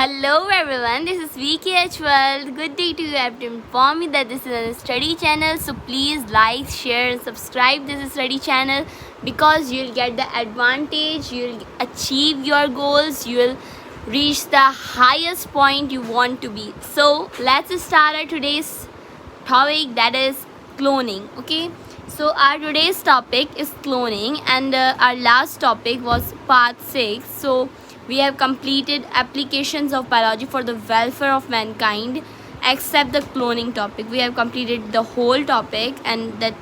Hello everyone, this is VKH World. Good day to you. I have to inform you that this is a study channel, so please like, share and subscribe this study channel because you'll get the advantage, you'll achieve your goals, you'll reach the highest point you want to be. So let's start our today's topic, that is cloning. Okay, so our today's topic is cloning and our last topic was part 6. So we have completed applications of biology for the welfare of mankind except the cloning topic. We have completed the whole topic and the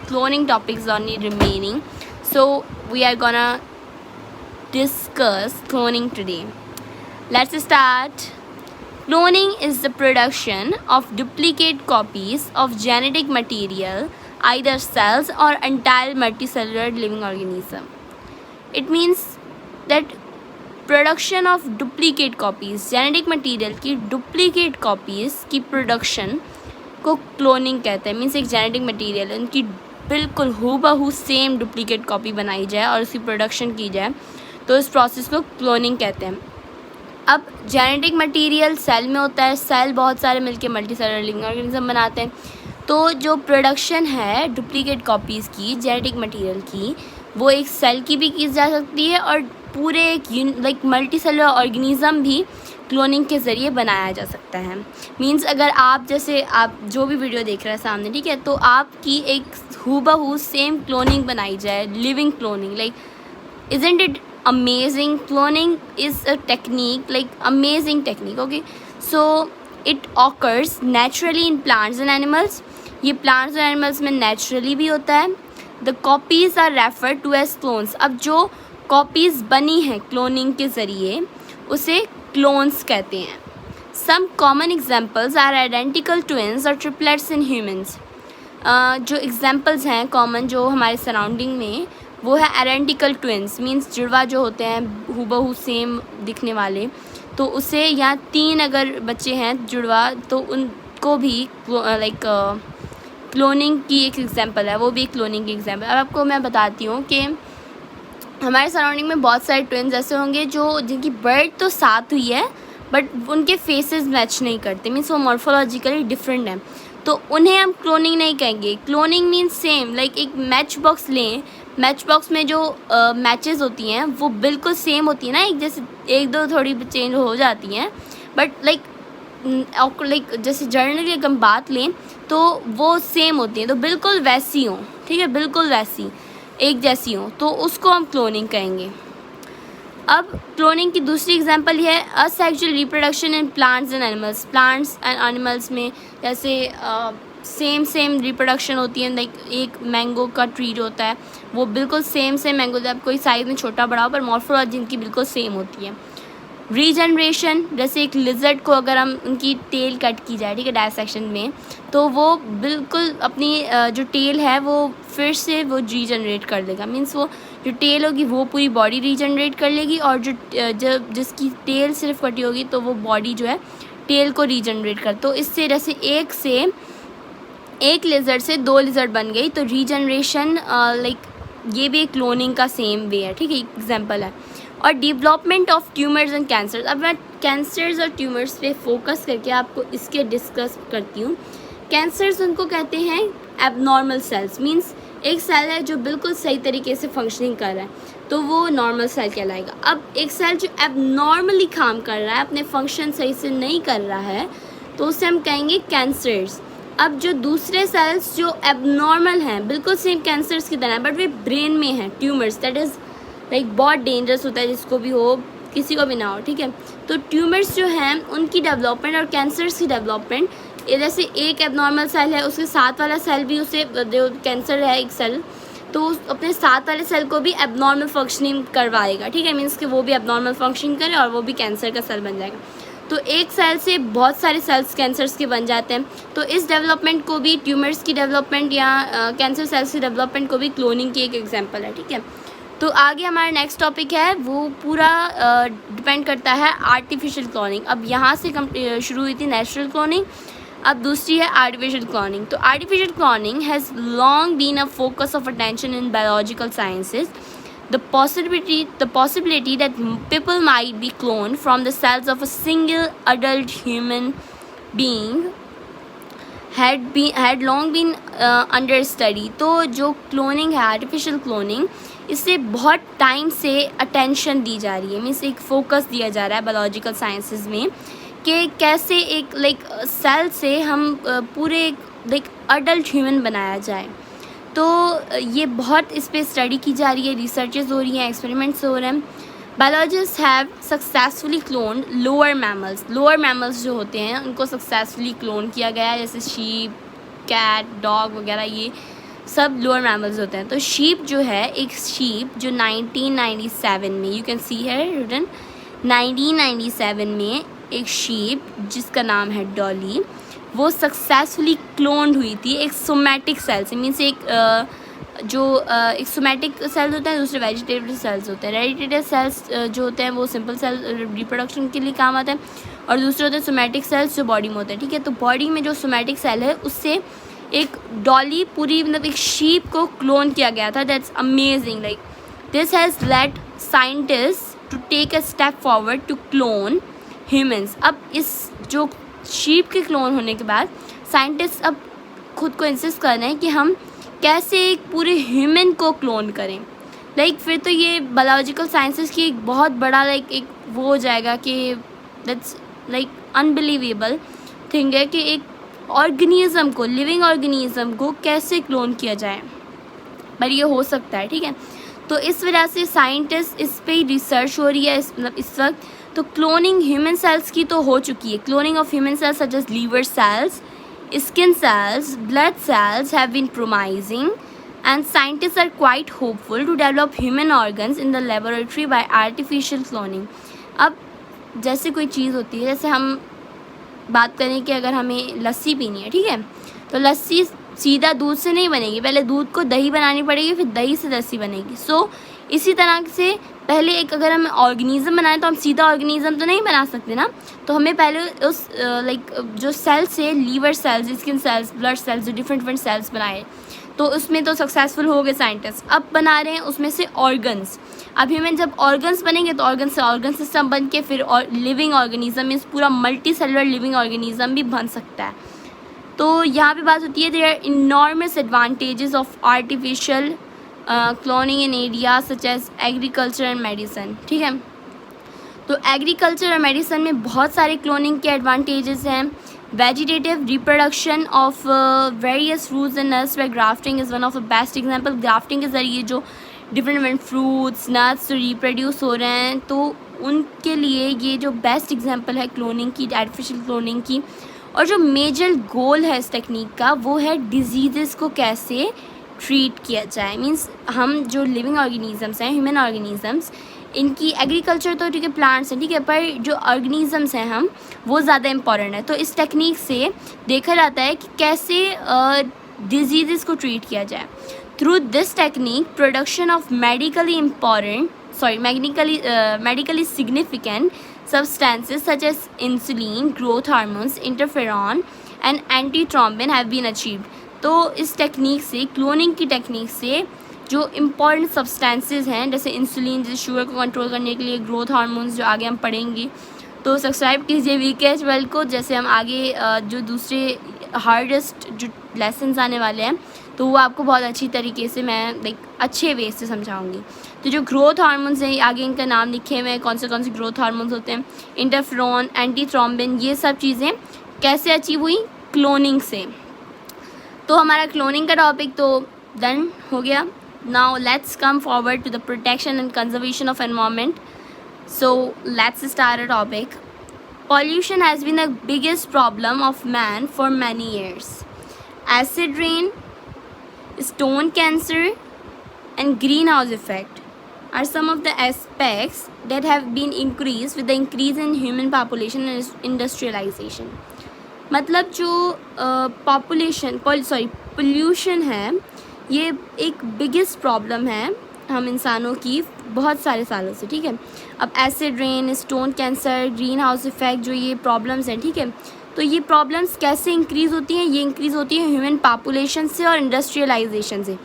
cloning topic is only remaining. So we are gonna discuss cloning today. Let's start. Cloning is the production of duplicate copies of genetic material, either cells or entire multicellular living organism. It means that production of duplicate copies, genetic material की duplicate copies की production को cloning कहते हैं. Means एक genetic material उनकी बिल्कुल हूबहू same duplicate copy बनाई जाए और उसकी प्रोडक्शन की जाए, तो इस प्रोसेस को क्लोनिंग कहते हैं. अब जेनेटिक मटेरियल सेल में होता है, सेल बहुत सारे मिलके मल्टी सेलुलर लिविंग ऑर्गेनिज्म बनाते हैं. तो जो प्रोडक्शन है डुप्लीकेट कॉपीज़ की जेनेटिक मटेरियल की, वो एक सेल की भी की जा सकती है और पूरे एक मल्टी सेलुलर ऑर्गेनिज़म भी क्लोनिंग के ज़रिए बनाया जा सकता है. मींस अगर आप जैसे आप जो भी वीडियो देख रहे हैं सामने, ठीक है, तो आपकी एक हूबहू सेम क्लोनिंग बनाई जाए, living cloning. Like isn't it amazing? Cloning is a technique, like amazing technique. Okay, so it occurs naturally in plants and animals. ये प्लांट्स और एनिमल्स में नेचुरली भी होता है. The copies are refer to as clones. अब जो copies बनी हैं क्लोनिंग के ज़रिए उसे क्लोन्स कहते हैं. Some common examples are identical twins और ट्रिपलेट्स इन ह्यूमंस. जो एग्जांपल्स हैं कॉमन जो हमारे सराउंडिंग में, वो है आइडेंटिकल ट्विन्स. मींस जुड़वा जो होते हैं हूबहू सेम दिखने वाले, तो उसे यहाँ 3 अगर बच्चे हैं जुड़वा, तो उनको भी लाइक क्लोनिंग की एक एग्जांपल है, वो भी क्लोनिंग की एग्जांपल. अब आपको मैं बताती हूँ कि हमारे सराउंडिंग में बहुत सारे ट्विन्स ऐसे होंगे जो जिनकी बर्थ तो साथ हुई है बट उनके फेसेस मैच नहीं करते. मीन्स वो मॉर्फोलॉजिकली डिफरेंट हैं, तो उन्हें हम क्लोनिंग नहीं कहेंगे. क्लोनिंग मीन्स सेम, लाइक एक मैच बॉक्स लें, मैच बॉक्स में जो मैचेस होती हैं वो बिल्कुल सेम होती हैं ना, एक जैसे, एक दो थोड़ी चेंज हो जाती हैं, बट लाइक जैसे जर्नली अगर हम बात लें तो वो सेम होती हैं, तो बिल्कुल वैसी हों, ठीक है, बिल्कुल वैसी एक जैसी हो, तो उसको हम क्लोनिंग कहेंगे. अब क्लोनिंग की दूसरी एग्जांपल ये है asexual reproduction in plants and animals. Plants and animals में जैसे सेम रिप्रोडक्शन होती है. लाइक एक मैंगो का ट्री जो होता है वो बिल्कुल सेम मैंगो, जब कोई साइज़ में छोटा बड़ा हो, पर मॉर्फोलॉजी इनकी बिल्कुल सेम होती है. रीजनरेशन, जैसे एक लिजर्ड को अगर हम उनकी टेल कट की जाए, ठीक है, डायसेक्शन में, तो वो बिल्कुल अपनी जो टेल है वो फिर से वो रीजनरेट कर देगा. मीन्स वो जो टेल होगी वो पूरी बॉडी रीजनरेट कर लेगी, और जो जिसकी टेल सिर्फ कटी होगी तो वो बॉडी जो है टेल को रीजनरेट कर. तो इससे जैसे एक लिजर्ड से 2 लिजर्ड बन गई, तो रीजनरेशन लाइक ये भी एक क्लोनिंग का सेम वे है, ठीक है, एग्जाम्पल है. और development of tumours and cancers. अब मैं कैंसर्स और ट्यूमर्स पे फोकस करके आपको इसके डिस्कस करती हूँ. कैंसर्स उनको कहते हैं एबनॉर्मल सेल्स. मींस एक सेल है जो बिल्कुल सही तरीके से फंक्शनिंग कर रहा है, तो वो नॉर्मल सेल कहलाएगा. अब एक सेल जो एबनॉर्मली काम कर रहा है, अपने फंक्शन सही से नहीं कर रहा है, तो उसे हम कहेंगे कैंसर्स. अब जो दूसरे सेल्स जो एबनॉर्मल हैं, बिल्कुल सेम कैंसर्स की तरह, बट वे ब्रेन में हैं, ट्यूमर्स, दैट इज़ लाइक बहुत डेंजरस होता है, जिसको भी हो, किसी को भी ना हो, ठीक है. तो ट्यूमर्स जो हैं उनकी डेवलपमेंट और कैंसर्स की डेवलपमेंट, जैसे एक एबनॉर्मल सेल है, उसके साथ वाला सेल भी, उसे जो कैंसर है एक सेल, तो अपने साथ वाले सेल को भी एबनॉर्मल फंक्शनिंग करवाएगा, ठीक है. मीन्स कि वो भी एबनॉर्मल फंक्शनिंग करे और वो भी कैंसर का सेल बन जाएगा. तो एक सेल से बहुत सारे सेल्स कैंसर्स के बन जाते हैं. तो इस डेवलपमेंट को भी, ट्यूमर्स की डेवलपमेंट या कैंसर सेल्स की डेवलपमेंट को भी क्लोनिंग की एक एग्जाम्पल है, ठीक है. तो आगे हमारा नेक्स्ट टॉपिक है, वो पूरा डिपेंड करता है आर्टिफिशियल क्लोनिंग. अब यहाँ से शुरू हुई थी नेचुरल क्लोनिंग, अब दूसरी है आर्टिफिशियल क्लोनिंग. तो artificial cloning has long been a focus of attention in biological sciences. the possibility that people might be cloned from the cells of a single adult human being had long been under study. तो जो cloning है, artificial cloning, इससे बहुत time से attention दी जा रही है, means एक फोकस दिया जा रहा है बायोलॉजिकल साइंसेस में कि कैसे एक सेल से हम पूरे अडल्ट ह्यूमन बनाया जाए. तो ये बहुत इस पर स्टडी की जा रही है, रिसर्चेस हो रही हैं, एक्सपेरिमेंट्स हो रहे हैं. Biologist have successfully cloned lower mammals जो होते हैं उनको सक्सेसफुली क्लोन किया गया है, जैसे शीप, कैट, डॉग वगैरह, ये सब लोअर मैमल्स होते हैं. तो शीप जो है, एक शीप जो 1997 में, यू कैन सी है रिटन, 1997 में एक शीप जिसका नाम है डॉली, वो सक्सेसफुली क्लोन्ड हुई थी एक सोमैटिक सेल से. मीन्स एक एक सोमैटिक सेल्स होते हैं, दूसरे वेजिटेटिव सेल्स होते हैं. वेजिटेटिव सेल्स जो होते हैं वो सिंपल सेल रिप्रोडक्शन के लिए काम आते हैं, और दूसरे होते हैं सोमैटिक सेल्स जो बॉडी में होते हैं. ठीक है, तो बॉडी में जो सोमैटिक सेल है उससे एक डॉली पूरी एक शीप को क्लोन किया गया था. That's amazing. This has led scientist to take a step forward to clone humans. अब इस जो शीप के क्लोन होने के बाद साइंटिस्ट अब खुद को इंसिस्ट कर रहे हैं कि हम कैसे एक पूरे ह्यूमन को क्लोन करें. फिर तो ये बायोलॉजिकल साइंसेस की एक बहुत बड़ा एक वो हो जाएगा कि दैट्स अनबिलीवेबल थिंग है कि एक ऑर्गेनिज्म को, लिविंग ऑर्गेनिज्म को कैसे क्लोन किया जाए, पर ये हो सकता है. ठीक है, तो इस वजह से साइंटिस्ट इस पे रिसर्च हो रही है इस वक्त. तो क्लोनिंग ह्यूमन सेल्स की तो हो चुकी है. Cloning of human cells such as liver cells, skin cells, blood cells have been promising, and scientists are quite hopeful to develop human organs in the laboratory by artificial cloning. अब जैसे कोई चीज़ होती है, जैसे हम बात करें कि अगर हमें लस्सी पीनी है, ठीक है, तो लस्सी सीधा दूध से नहीं बनेगी, पहले दूध को दही बनानी पड़ेगी, फिर दही से लस्सी बनेगी. सो इसी तरह से पहले अगर हमें ऑर्गेनिज्म बनाए तो हम सीधा ऑर्गेनिज्म तो नहीं बना सकते ना. तो हमें पहले उस जो सेल्स है, liver cells, skin cells, blood cells, जो डिफरेंट सेल्स बनाए, तो उसमें तो सक्सेसफुल हो गए साइंटिस्ट. अब बना रहे हैं उसमें से ऑर्गन्स. अब ह्यूमन जब ऑर्गन्स बनेंगे तो ऑर्गन सिस्टम बन के फिर लिविंग ऑर्गेनिज्म, मीन्स पूरा मल्टी सेलुलर लिविंग ऑर्गेनिज्म भी बन सकता है. तो यहाँ पे बात होती है there are enormous advantages of artificial cloning in area such as agriculture and medicine. ठीक है, तो एग्रीकल्चर और मेडिसिन में बहुत सारे क्लोनिंग के एडवांटेजेस हैं. Vegetative reproduction of various fruits and nuts by grafting is one of the best example. Grafting के ज़रिए जो डिफरेंट फ्रूट्स, नट्स जो रिप्रोड्यूस हो रहे हैं, तो उनके लिए ये जो बेस्ट एग्जांपल है क्लोनिंग की, आर्टिफिशियल क्लोनिंग की. और जो मेजर गोल है इस टेक्निक का, वो है डिजीज़ को कैसे ट्रीट किया जाए. मीन्स हम जो लिविंग ऑर्गेनिजम्स हैं, ह्यूमन ऑर्गेनिजम्स, इनकी एग्रीकल्चर तो ठीक है, प्लांट्स हैं, ठीक है, पर जो ऑर्गेनिजम्स हैं हम, वो ज़्यादा इम्पॉर्टेंट है. तो इस टेक्निक से देखा जाता है कि कैसे डिजीज़ को ट्रीट किया जाए. Through this technique production of medically significant substances such as insulin, growth hormones, interferon and antithrombin have been achieved. तो इस टेक्निक से, क्लोनिंग की टेक्निक से, जो इम्पॉर्टेंट सब्सटेंसेस हैं जैसे इंसुलिन, जैसे शुगर को कंट्रोल करने के लिए, ग्रोथ हार्मोन्स जो आगे हम पढ़ेंगे. तो सब्सक्राइब कीजिए वीकेएच वर्ल्ड को, जैसे हम आगे जो दूसरे हार्डेस्ट जो लेसन्स आने वाले हैं तो वो आपको बहुत अच्छी तरीके से मैं अच्छे वे से समझाऊंगी. तो जो ग्रोथ हार्मोन्स हैं, आगे इनका नाम लिखे हुए हैं, कौन से ग्रोथ हार्मोन्स होते हैं, इंटरफेरॉन, एंटीथ्रोम्बिन, ये सब चीज़ें कैसे अचीव हुई, क्लोनिंग से. तो हमारा क्लोनिंग का टॉपिक तो डन हो गया. Now let's come forward to the protection and conservation of environment. So let's start a topic. Pollution has been the biggest problem of man for many years. Acid rain, stone cancer, and greenhouse effect are some of the aspects that have been increased with the increase in human population and industrialization. मतलब जो pollution है, ये एक biggest problem है हम इंसानों की बहुत सारे सालों से. ठीक है, अब acid rain, stone cancer, green house effect, जो ये प्रॉब्लम्स हैं, ठीक है, तो ये प्रॉब्लम्स कैसे इंक्रीज़ होती हैं, ये इंक्रीज़ होती है ह्यूमन पॉपुलेशन से और इंडस्ट्रियलाइजेशन से.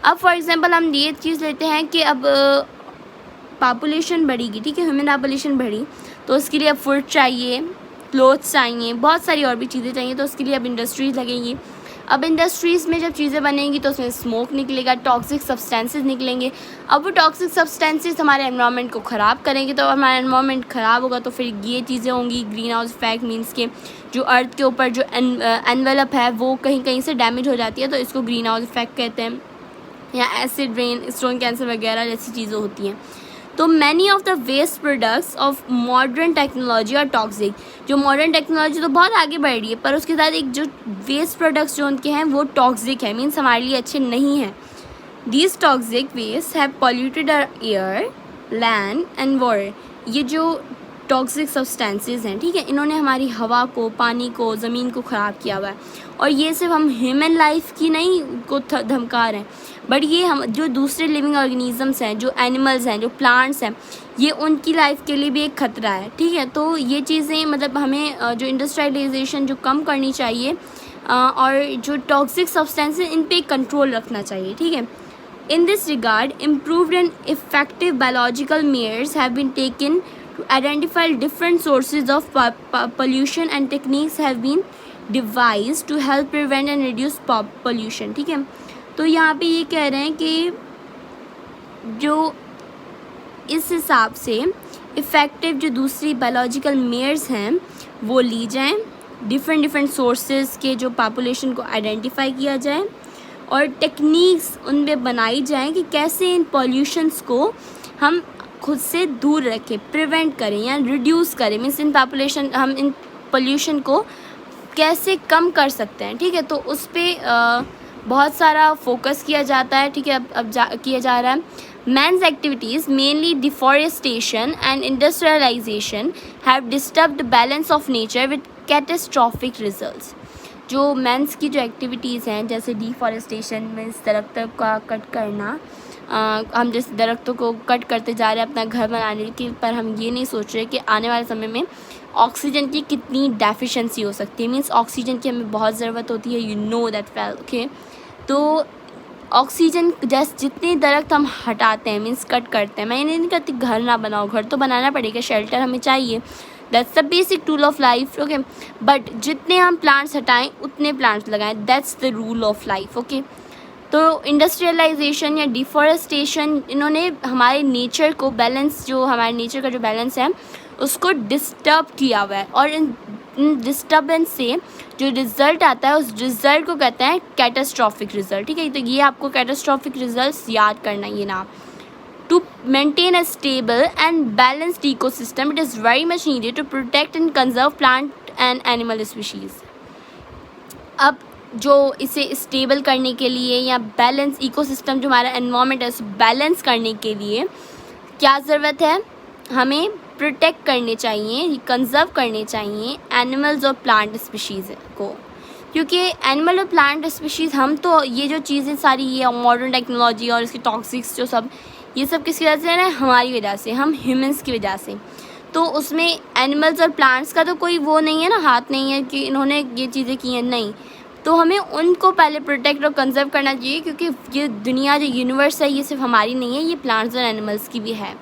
अब फॉर एग्जांपल हम ये चीज़ लेते हैं कि अब पॉपुलेशन बढ़ेगी, ठीक है, ह्यूमन पॉपुलेशन बढ़ी तो उसके लिए अब फूड चाहिए, क्लोथ्स चाहिए, बहुत सारी और भी चीज़ें चाहिए, तो उसके लिए अब इंडस्ट्रीज़ लगेंगी। अब इंडस्ट्रीज़ में जब चीज़ें बनेंगी तो उसमें स्मोक निकलेगा, टॉक्सिक सब्सटेंसेस निकलेंगे। अब वो टॉक्सिक सब्सटेंसेस हमारे एनवायरनमेंट को ख़राब करेंगे, तो हमारा एनवायरनमेंट ख़राब होगा तो फिर ये चीज़ें होंगी। ग्रीन हाउस इफेक्ट मीन्स के जो अर्थ के ऊपर जो एनवेलप है वो कहीं कहीं से डैमेज हो जाती है, तो इसको ग्रीन हाउस इफेक्ट कहते हैं, या एसिड रेन, स्टोन कैंसर वगैरह जैसी चीज़ें होती हैं। तो many of the waste products of modern technology और टॉक्सिक, जो मॉडर्न टेक्नोलॉजी तो बहुत आगे बढ़ रही है पर उसके साथ एक जो वेस्ट प्रोडक्ट्स जो उनके हैं वो टॉक्सिक है, मीन्स हमारे लिए अच्छे नहीं हैं। These toxic waste have polluted our air, land and water. ये जो टॉक्सिक सब्सटेंसेस हैं, ठीक है, इन्होंने हमारी हवा को, पानी को, ज़मीन को ख़राब किया हुआ है। और ये सिर्फ हम ह्यूमन लाइफ की नहीं को धमका रहे हैं, बट ये हम जो दूसरे लिविंग ऑर्गेनिजम्स हैं, जो एनिमल्स हैं, जो प्लांट्स हैं, ये उनकी लाइफ के लिए भी एक ख़तरा है, ठीक है। तो ये चीज़ें मतलब हमें जो इंडस्ट्रियलाइजेशन जो कम करनी चाहिए और जो टॉक्सिक सब्सटेंसेस इन पे कंट्रोल रखना चाहिए, ठीक है। In this regard, improved and effective biological measures have been taken to identify different sources of pollution and techniques have been devised to help prevent and reduce pollution, ठीक है। तो यहाँ पे ये कह रहे हैं कि जो इस हिसाब से इफ़ेक्टिव जो दूसरी बायोलॉजिकल मेयर्स हैं वो ली जाएं, डिफरेंट सोर्सेज के जो पॉपुलेशन को आइडेंटिफाई किया जाए और टेक्निक्स उनमें बनाई जाएं कि कैसे इन पॉल्यूशंस को हम खुद से दूर रखें, प्रिवेंट करें या रिड्यूस करें, मीन्स इन पॉपुलेशन हम इन पोल्यूशन को कैसे कम कर सकते हैं, ठीक है। तो उस पर बहुत सारा फोकस किया जाता है, ठीक है। अब किया जा रहा है। Man's activities mainly deforestation and industrialisation have disturbed balance of nature with catastrophic results. जो मैंस की जो एक्टिविटीज़ हैं जैसे डिफॉरेस्टेशन मीन्स दरख्तों का कट करना, हम जिस दरख्तों को कट करते जा रहे हैं अपना घर बनाने के, पर हम ये नहीं सोच रहे कि आने वाले समय में ऑक्सीजन की कितनी डेफिशिएंसी हो सकती है, मीन्स ऑक्सीजन की हमें बहुत ज़रूरत होती है, you know that well, okay. तो ऑक्सीजन जैसे जितने दरख्त हम हटाते हैं मीन्स कट करते हैं, मैं ये नहीं कहती घर ना बनाओ, घर तो बनाना पड़ेगा, शेल्टर हमें चाहिए, that's the basic tool of life, okay. But जितने हम प्लांट्स हटाएं उतने प्लांट्स लगाएं, that's the rule of life, okay. तो इंडस्ट्रियलाइजेशन या डिफॉरेस्टेशन इन्होंने हमारे नेचर को बैलेंस, जो हमारे नेचर का जो बैलेंस है उसको डिस्टर्ब किया हुआ है, और इन डिस्टर्बेंस से जो रिज़ल्ट आता है उस रिज़ल्ट को कहते हैं कैटास्ट्रॉफिक रिज़ल्ट, ठीक है। तो ये आपको कैटास्ट्रॉफिक रिज़ल्ट्स याद करना, ये नाम। To maintain a stable and balanced ecosystem, it is very much needed to protect and conserve plant and animal species. अब जो इसे स्टेबल करने के लिए या बैलेंस इकोसिस्टम जो हमारा एनवायरनमेंट है उसे बैलेंस करने के लिए क्या ज़रूरत है, हमें प्रोटेक्ट करने चाहिए, कंजर्व करने चाहिए एनिमल्स और प्लांट स्पीशीज़ को, क्योंकि एनिमल और प्लांट स्पीशीज़ हम तो ये जो चीज़ें सारी ये मॉडर्न टेक्नोलॉजी और इसकी टॉक्सिक्स जो सब ये सब किसकी वजह से है ना, हमारी वजह से, हम ह्यूमंस की वजह से। तो उसमें एनिमल्स और प्लांट्स का तो कोई वो नहीं है ना, हाथ नहीं है कि इन्होंने ये चीज़ें की हैं, नहीं। तो हमें उनको पहले प्रोटेक्ट और कंजर्व करना चाहिए, क्योंकि ये दुनिया जो यूनिवर्स है ये सिर्फ हमारी नहीं है, ये प्लांट्स और एनिमल्स की भी है।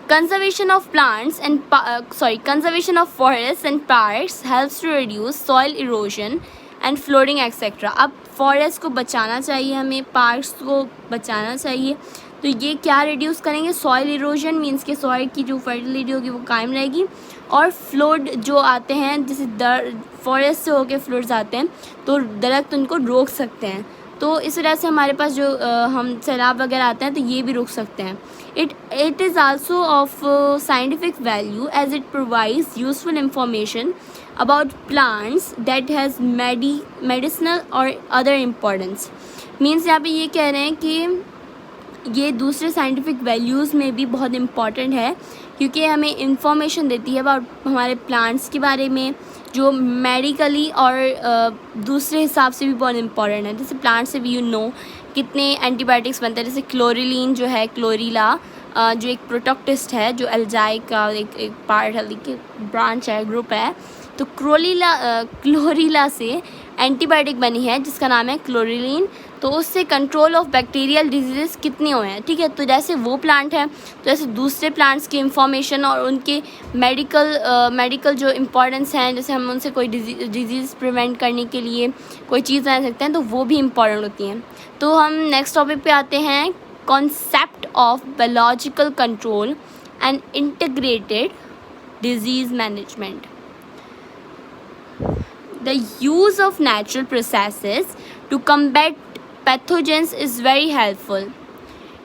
Conservation of plants and conservation of forest and parks helps to reduce soil erosion and flooding etcetera. अब फॉरेस्ट को बचाना चाहिए, हमें पार्क्स को बचाना चाहिए, तो ये क्या रिड्यूस करेंगे, सॉइल इरोजन मीन्स के सॉइल की जो फर्टिलिटी होगी वो कायम रहेगी, और फ्लोड जो आते हैं जैसे फॉरेस्ट से होके फ्लोड्स आते हैं तो दरख्त उनको रोक सकते हैं, तो इस वजह से हमारे पास जो हम सैलाब वगैरह आते हैं तो ये भी रोक सकते हैं। It is also of scientific value as it provides useful information about plants that has medicinal और अदर इम्पोर्टेंस। मीन्स यहाँ पे ये कह रहे हैं कि ये दूसरे साइंटिफिक वैल्यूज़ में भी बहुत इम्पॉर्टेंट है, क्योंकि हमें इंफॉर्मेशन देती है अबाउट हमारे प्लांट्स के बारे में जो मेडिकली और दूसरे हिसाब से भी बहुत इम्पॉर्टेंट है। जैसे प्लांट से भी यू नो कितने एंटीबायोटिक्स बनते हैं, जैसे क्लोरिलीन जो है, क्लोरीला जो एक प्रोटोक्टिस्ट है, जो एल्जाई का एक पार्ट है, एक ब्रांच है, ग्रुप है, तो क्लोरीला से एंटीबायोटिक बनी है जिसका नाम है क्लोरिलीन। तो उससे कंट्रोल ऑफ बैक्टीरियल डिजीज़ कितने हुए हैं, ठीक है। तो जैसे वो प्लांट है, तो जैसे दूसरे प्लांट्स की इंफॉर्मेशन और उनके मेडिकल जो इम्पोर्टेंस हैं, जैसे हम उनसे कोई डिजीज़ प्रिवेंट करने के लिए कोई चीज़ बना सकते हैं, तो वो भी इम्पॉर्टेंट होती हैं। तो हम नेक्स्ट टॉपिक पे आते हैं, concept of biological control and integrated disease management. The use of natural processes to combat pathogens is very helpful.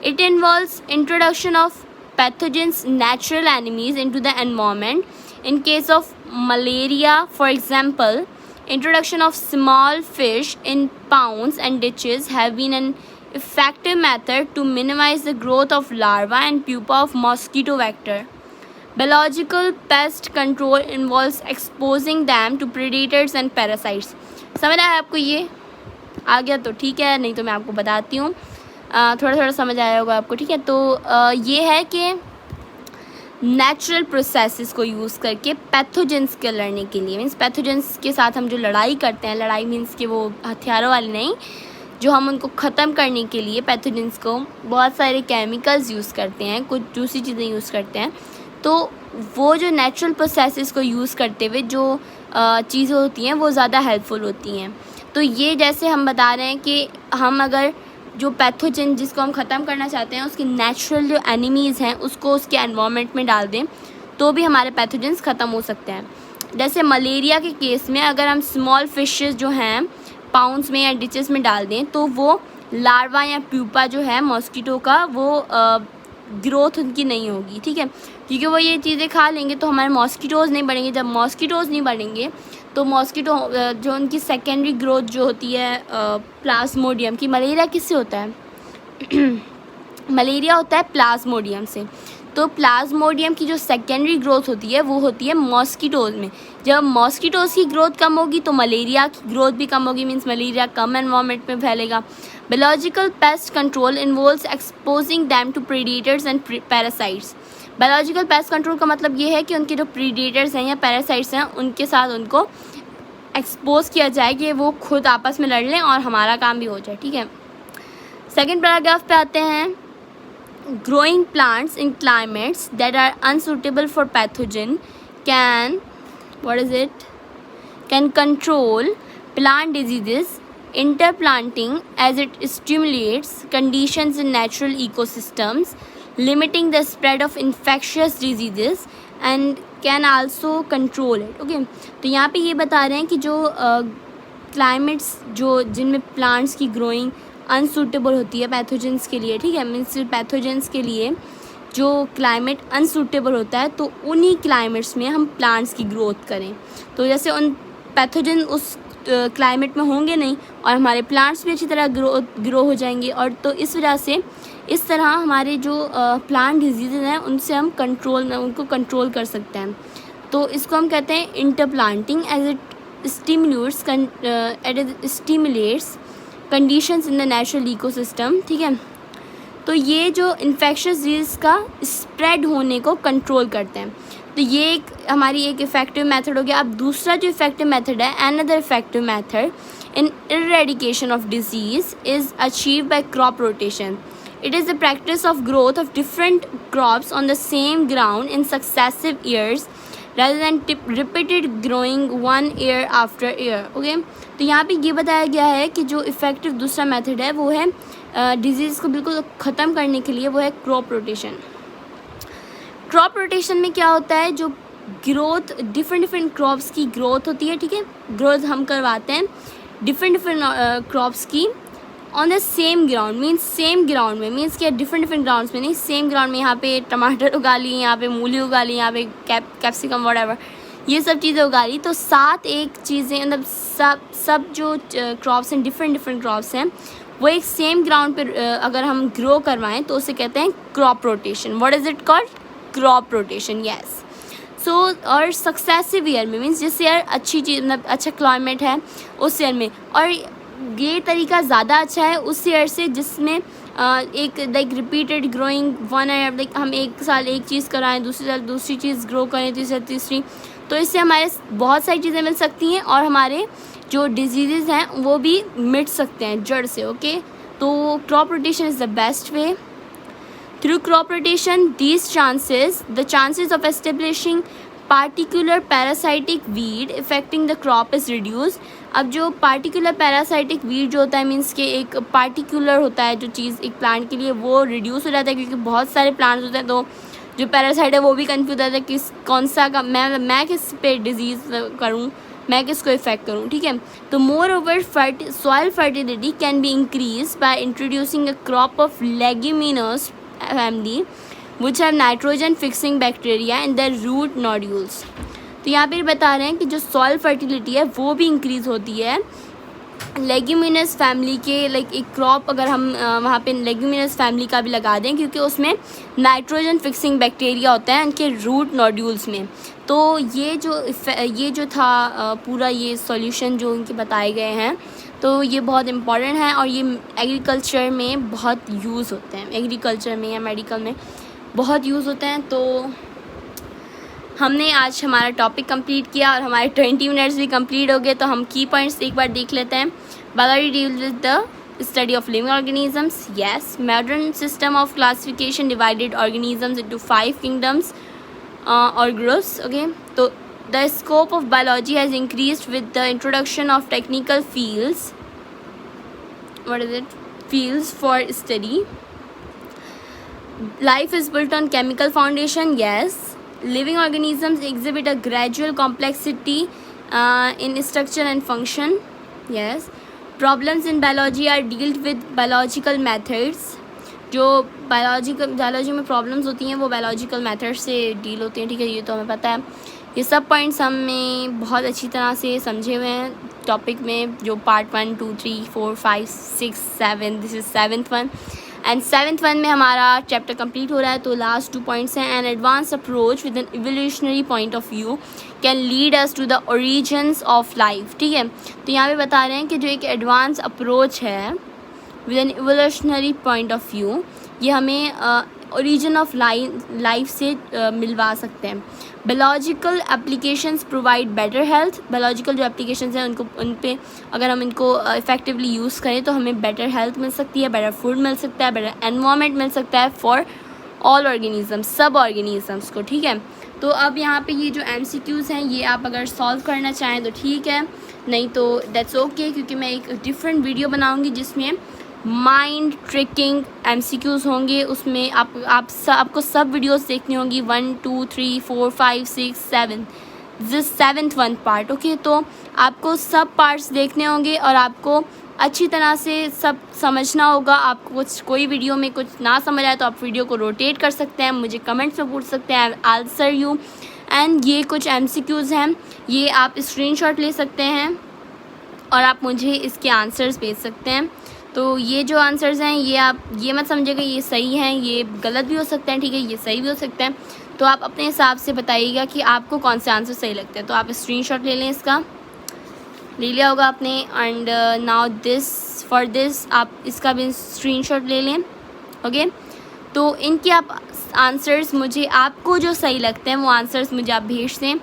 It involves introduction of pathogens, natural enemies into the environment. In case of malaria, for example, introduction of small fish in ponds and ditches have been an effective method to minimize the growth of larvae and pupa of mosquito vector. Biological pest control involves exposing them to predators and parasites. समझ आया आपको? ये आ गया तो ठीक है, नहीं तो मैं आपको बताती हूँ। थोड़ा थोड़ा समझ आया होगा आपको, ठीक है। तो ये है कि नेचुरल प्रोसेसेस को यूज़ करके पैथोजेंस के लड़ने के लिए, मीन्स पैथोजेंस के साथ हम जो लड़ाई करते हैं, लड़ाई मीन्स कि वो हथियारों वाली नहीं, जो हम उनको ख़त्म करने के लिए पैथोजेंस को बहुत सारे केमिकल्स यूज़ करते हैं, कुछ दूसरी चीज़ें यूज़ करते हैं। तो वो जो नेचुरल प्रोसेसेस को यूज़ करते हुए जो चीज़ें होती हैं वो ज़्यादा हेल्पफुल होती हैं। तो ये जैसे हम बता रहे हैं कि हम अगर जो पैथोजन जिसको हम ख़त्म करना चाहते हैं, उसके नेचुरल जो एनिमीज़ हैं उसको उसके एनवायरनमेंट में डाल दें, तो भी हमारे पैथोजेंस ख़त्म हो सकते हैं। जैसे मलेरिया के केस में अगर हम स्मॉल फिशेस जो हैं पाउंड्स में या डिचेस में डाल दें, तो वो लार्वा या प्यूपा जो है मॉस्किटो का, वो ग्रोथ उनकी नहीं होगी, ठीक है, क्योंकि वो ये चीज़ें खा लेंगे तो हमारे मॉस्किटोज़ नहीं बढ़ेंगे। जब मॉस्किटोज़ नहीं बढ़ेंगे तो मॉस्किटो जो उनकी सेकेंडरी ग्रोथ जो होती है प्लाज्मोडियम की, मलेरिया किससे होता है मलेरिया होता है प्लाज्मोडियम से। तो प्लाज्मोडियम की जो सेकेंडरी ग्रोथ होती है वो होती है मॉस्किटोज़ में। जब मॉस्किटोज़ की ग्रोथ कम होगी तो मलेरिया की ग्रोथ भी कम होगी, मीन्स मलेरिया कम एनवायरनमेंट में फैलेगा। Biological pest control involves exposing them to predators and parasites. Biological pest control का मतलब ये है कि उनके जो predators हैं या parasites हैं उनके साथ उनको expose किया जाए कि वो खुद आपस में लड़ लें और हमारा काम भी हो जाए, ठीक है। सेकेंड पैराग्राफ पे आते हैं, growing plants in climates that are unsuitable for pathogen can control plant diseases. Interplanting, as it stimulates conditions in natural ecosystems, limiting the spread of infectious diseases and can also control it. Okay, तो यहाँ पे ये बता रहे हैं कि जो climates जो जिनमें प्लांट्स की ग्रोइंग अनसूटेबल होती है पैथोजेंस के लिए, ठीक है, मीन्स पैथोजेंस के लिए जो क्लाइमेट अनसूटेबल होता है, तो उन्हीं क्लाइमेट्स में हम प्लांट्स की ग्रोथ करें। तो जैसे उन पैथोजन उस क्लाइमेट में होंगे नहीं और हमारे प्लांट्स भी अच्छी तरह ग्रो हो जाएंगे, और तो इस वजह से इस तरह हमारे जो प्लांट डिजीज़ हैं उनसे हम उनको कंट्रोल कर सकते हैं। तो इसको हम कहते हैं interplanting, as it stimulates conditions in the natural ecosystem, ठीक है। तो ये जो इन्फेक्शियस डिजीज़ का स्प्रेड होने को कंट्रोल करते हैं। तो ये हमारी एक इफ़ेक्टिव मेथड हो गया। अब दूसरा जो इफ़ेक्टिव मेथड है, another effective method in eradication of disease is achieve by crop rotation. It is the practice of growth of different crops on the same ground in successive years rather than repeated growing one year after year. Okay? तो यहाँ पे ये बताया गया है कि जो effective दूसरा मेथड है वो है डिजीज़ को बिल्कुल ख़त्म करने के लिए, वो है क्रॉप रोटेशन। क्रॉप रोटेशन में क्या होता है, जो ग्रोथ डिफरेंट क्रॉप्स की ग्रोथ होती है, ठीक है, ग्रोथ हम करवाते हैं डिफरेंट क्रॉप्स की on the same ground, means same ground में, मीन्स क्या डिफरेंट ग्राउंड्स में नहीं, सेम ग्राउंड में। यहाँ पे टमाटर उगा ली, यहाँ पे मूली उगा ली, यहाँ पे कैप्सिकम व्हाटएवर, ये सब चीज़ें उगा ली। तो सात एक चीज़ें, मतलब सब जो क्रॉप्स हैं, डिफरेंट क्रॉप्स हैं, वो एक सेम ग्राउंड पे अगर हम ग्रो करवाएं तो उसे कहते हैं crop rotation. What is it called? Crop rotation, yes. So और सक्सेसिव ईयर में, मीन्स जिस ईयर अच्छी चीज़, मतलब अच्छा क्लाइमेट है उस ईयर में, और ये तरीका ज़्यादा अच्छा है उस ईयर से जिसमें एक like repeated growing one year, like हम एक साल एक चीज़ कराएं, दूसरे साल दूसरी चीज़ ग्रो करें, तीसरी। तो इससे हमारे बहुत सारी चीज़ें मिल सकती हैं और हमारे जो डिजीज़ हैं वो भी मिट सकते हैं जड़ से। ओके, तो crop rotation is the best way. Through crop rotation the chances of establishing particular parasitic weed affecting the crop is reduced। अब जो पार्टिकुलर पैरासाइटिक वीड जो होता है मीन्स के एक पार्टिकुलर होता है जो चीज़ एक प्लांट के लिए, वो रिड्यूस हो जाता है, क्योंकि बहुत सारे प्लांट्स होते हैं तो जो पैरासाइट है वो भी कंफ्यूज होता है किस कौन सा का मैं किस पे डिजीज़ करूँ, मैं किसको इफेक्ट करूँ। ठीक है, तो moreover soil fertility can be increase by introducing a crop of leguminous family which have nitrogen fixing bacteria in the root nodules. तो यहाँ पे बता रहे हैं कि जो सॉइल फर्टिलिटी है वो भी इंक्रीज़ होती है लेग्यूमिनस फैमिली के, लाइक एक क्रॉप अगर हम वहाँ पे लेग्यूमिनस फैमिली का भी लगा दें, क्योंकि उसमें नाइट्रोजन फिक्सिंग बैक्टीरिया होता है उनके रूट नोड्यूल्स में। तो ये जो था पूरा ये सॉल्यूशन जो इनके बताए गए हैं, तो ये बहुत इम्पॉर्टेंट है और ये एग्रीकल्चर में बहुत यूज़ होते हैं, एग्रीकल्चर में या मेडिकल में बहुत यूज़ होते हैं। तो हमने आज हमारा टॉपिक कंप्लीट किया और हमारे 20 मिनट्स भी कंप्लीट हो गए। तो हम की पॉइंट्स एक बार देख लेते हैं। Biology deals with the study of living organisms. Yes, modern system of classification divided organisms into 5 kingdoms और ग्रुप्स। ओके, तो the scope of biology has increased with the introduction of technical fields. What is it? Fields for study. Life is built on chemical foundation. Yes, living organisms exhibit a gradual complexity in structure and function. Yes, problems in biology are dealt with biological methods. जो biology में problems होती हैं वो biological method से deal होती हैं। ठीक है, ये तो हमें पता है। ये सब पॉइंट्स हमें बहुत अच्छी तरह से समझे हुए हैं टॉपिक में, जो part 1, 2, 3, 4, 5, 6, 7, this is 7th one. And 7th one में हमारा चैप्टर कंप्लीट हो रहा है। तो लास्ट 2 पॉइंट्स हैं। An advance approach with an evolutionary point of view can lead us to the origins of life. ठीक है, तो यहाँ पे बता रहे हैं कि जो एक एडवांस अप्रोच है with an evolutionary point of view, ये हमें ओरिजिन ऑफ लाइफ से मिलवा सकते हैं। Biological applications provide better health. Biological जो एप्लीकेशंस हैं उन पे अगर हम इनको इफ़ेक्टिवली यूज़ करें तो हमें बेटर हेल्थ मिल सकती है, बेटर फूड मिल सकता है, बेटर एनवायरनमेंट मिल सकता है फॉर ऑल ऑर्गेनिजम्स, सब ऑर्गेनिजम्स को। ठीक है, तो अब यहाँ पे ये जो MCQs हैं ये आप अगर सॉल्व करना चाहें तो ठीक है, नहीं तो दैट्स ओके, क्योंकि मैं एक डिफरेंट वीडियो बनाऊँगी जिसमें माइंड ट्रिकिंग MCQs होंगे। उसमें आपको सब वीडियोस देखनी होंगी, 1, 2, 3, 4, 5, 6, 7, this 7th one part. Okay, तो आपको सब पार्ट्स देखने होंगे और आपको अच्छी तरह से सब समझना होगा। आपको कोई वीडियो में कुछ ना समझ आए तो आप वीडियो को रोटेट कर सकते हैं, मुझे कमेंट्स में पूछ सकते हैं, आई आंसर यू। एंड ये कुछ MCQs हैं, ये आप स्क्रीनशॉट ले सकते हैं और आप मुझे इसके आंसर्स भेज सकते हैं। तो ये जो आंसर्स हैं ये आप ये मत समझिएगा ये सही हैं, ये गलत भी हो सकते हैं। ठीक है, ये सही भी हो सकते हैं, तो आप अपने हिसाब से बताइएगा कि आपको कौन से आंसर सही लगते हैं। तो आप स्क्रीनशॉट ले लें, इसका ले लिया होगा आपने। एंड नाउ फॉर दिस आप इसका भी स्क्रीनशॉट ले लें। ओके, तो इनके आप आंसर्स मुझे, आपको जो सही लगते हैं वो आंसर्स मुझे आप भेज दें।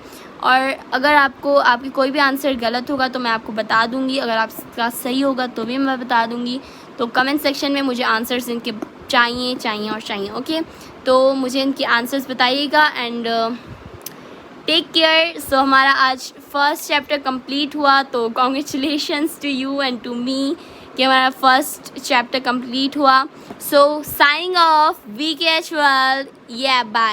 और अगर आपकी कोई भी आंसर गलत होगा तो मैं आपको बता दूंगी, अगर आपका सही होगा तो भी मैं बता दूंगी। तो कमेंट सेक्शन में मुझे आंसर्स इनके चाहिए। ओके, तो मुझे इनके आंसर्स बताइएगा एंड टेक केयर। सो हमारा आज फर्स्ट चैप्टर कंप्लीट हुआ, तो congratulations to you and to me कि हमारा फर्स्ट चैप्टर कंप्लीट हुआ। So signing off VKH World, bye.